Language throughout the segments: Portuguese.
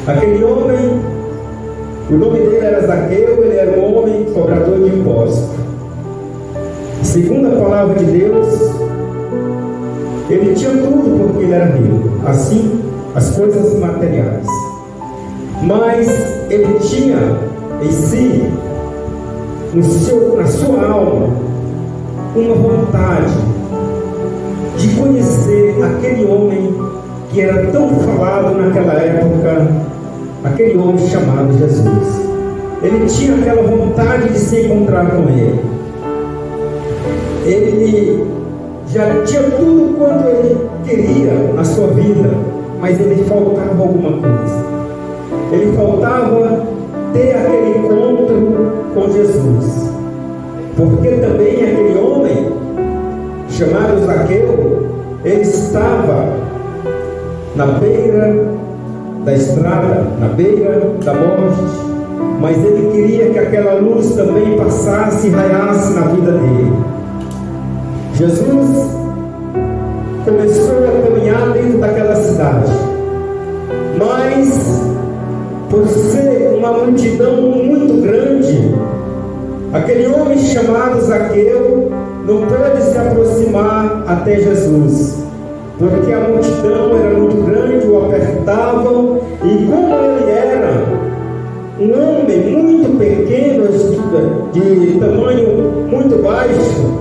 Aquele homem, o nome dele era Zaqueu, ele era um homem cobrador de impostos. Segundo a palavra de Deus, ele tinha tudo porque ele era rico, assim as coisas materiais. Mas ele tinha em si, na sua alma, uma vontade de conhecer aquele homem que era tão falado naquela época, aquele homem chamado Jesus. Ele tinha aquela vontade de se encontrar com ele. Ele já tinha tudo quanto ele queria na sua vida, mas ele faltava alguma coisa. Ele faltava ter aquele encontro com Jesus. Porque também aquele homem chamado Zaqueu, ele estava na beira da estrada, na beira da morte, mas ele queria que aquela luz também passasse e raiasse na vida dele. Jesus começou a caminhar dentro daquela cidade, mas por ser uma multidão muito grande, aquele homem chamado Zaqueu não pôde se aproximar até Jesus, porque a multidão era muito grande, o apertavam, e como ele era um homem muito pequeno, de tamanho muito baixo,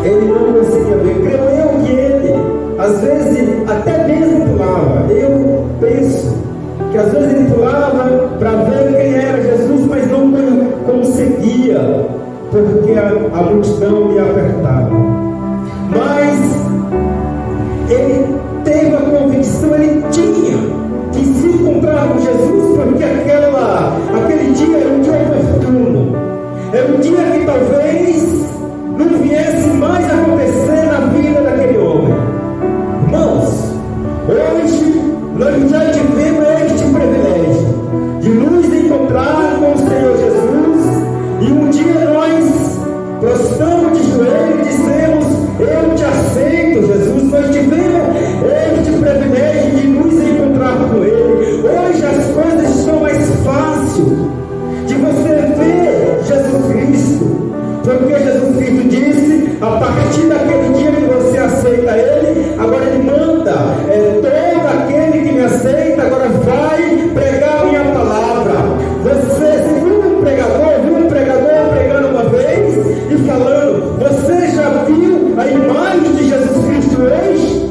ele não conseguia ver. Creio eu que ele, às vezes, até mesmo pulava. Eu penso que às vezes ele pulava para ver quem era Jesus, mas não conseguia, porque a multidão lhe apertava. Mas ele teve a convicção, ele tinha que se encontrar com Jesus, porque aquele dia era um dia oportuno, era um dia que talvez não viesse mais acontecer na vida daquele homem. Irmãos, hoje nós já tivemos este privilégio de nos encontrar com o Senhor Jesus, e um dia nós prostramos de joelhos e dissemos: eu te aceito, Jesus. Nós tivemos este privilégio de nos encontrar com Ele. Hoje as coisas estão mais fáceis de você ver Jesus Cristo, porque Jesus Cristo disse: a partir daquele dia que você aceita Ele, agora Ele manda, todo aquele que me aceita, agora vai pregar a minha palavra. Você, se viu um pregador pregando uma vez e falando: você já viu a imagem de Jesus Cristo hoje?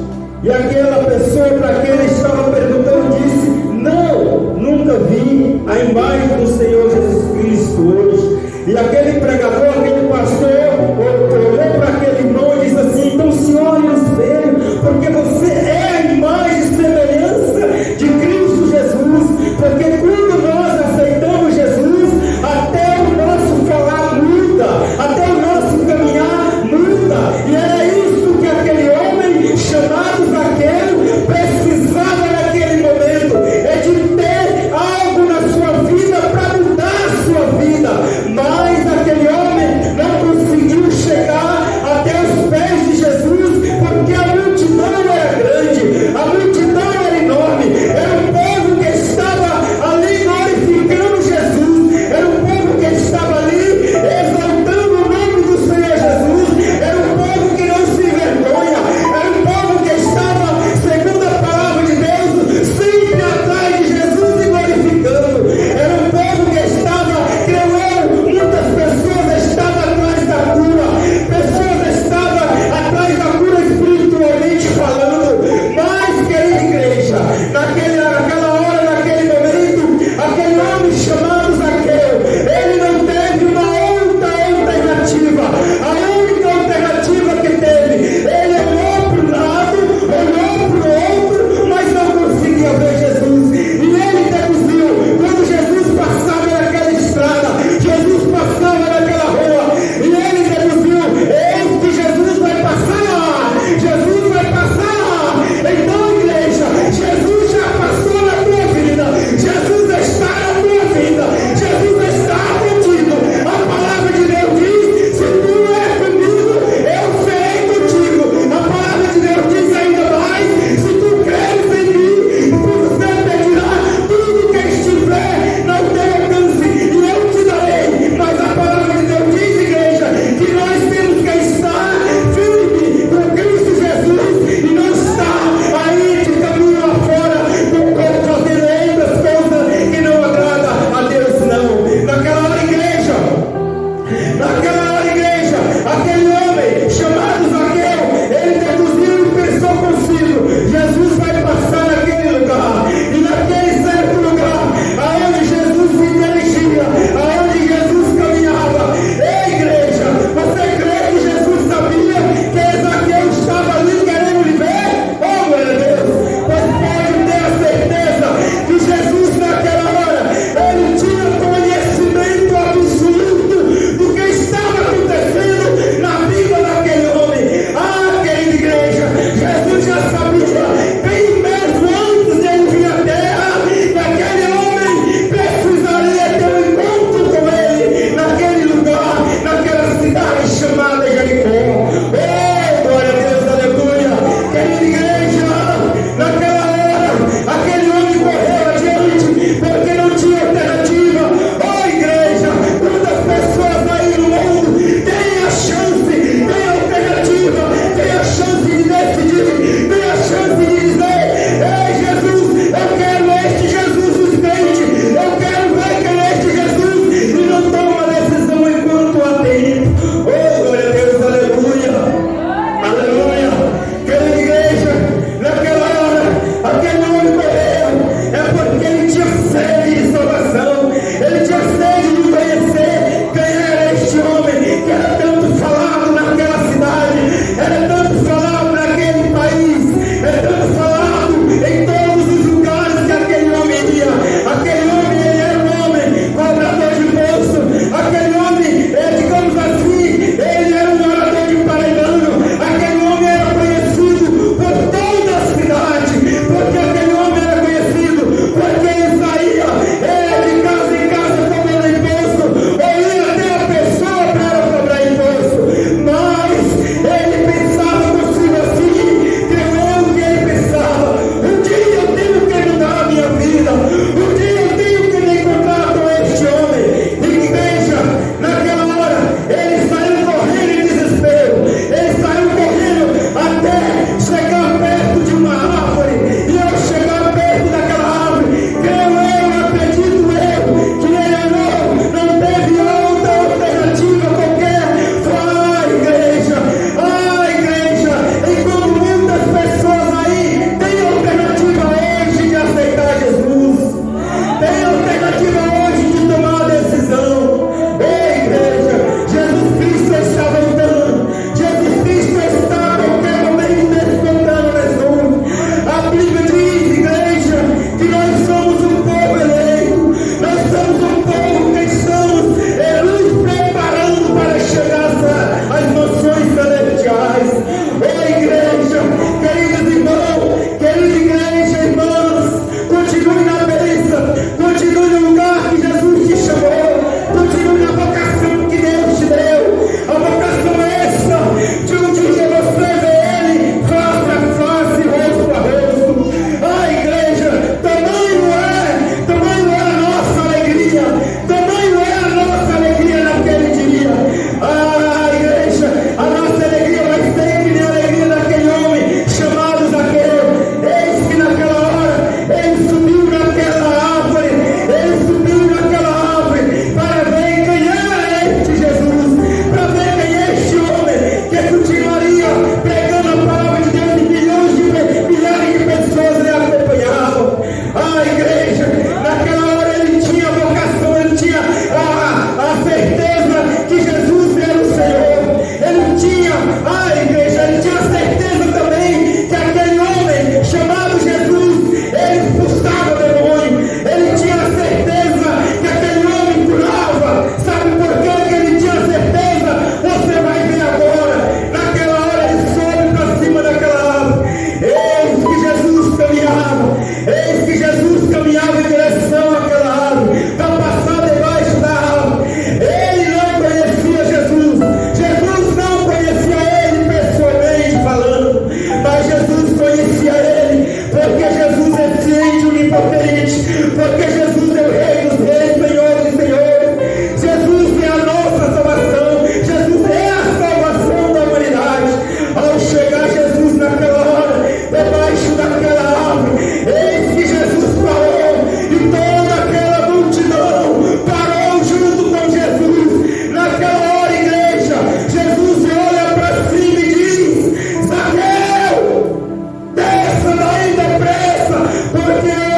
Deus!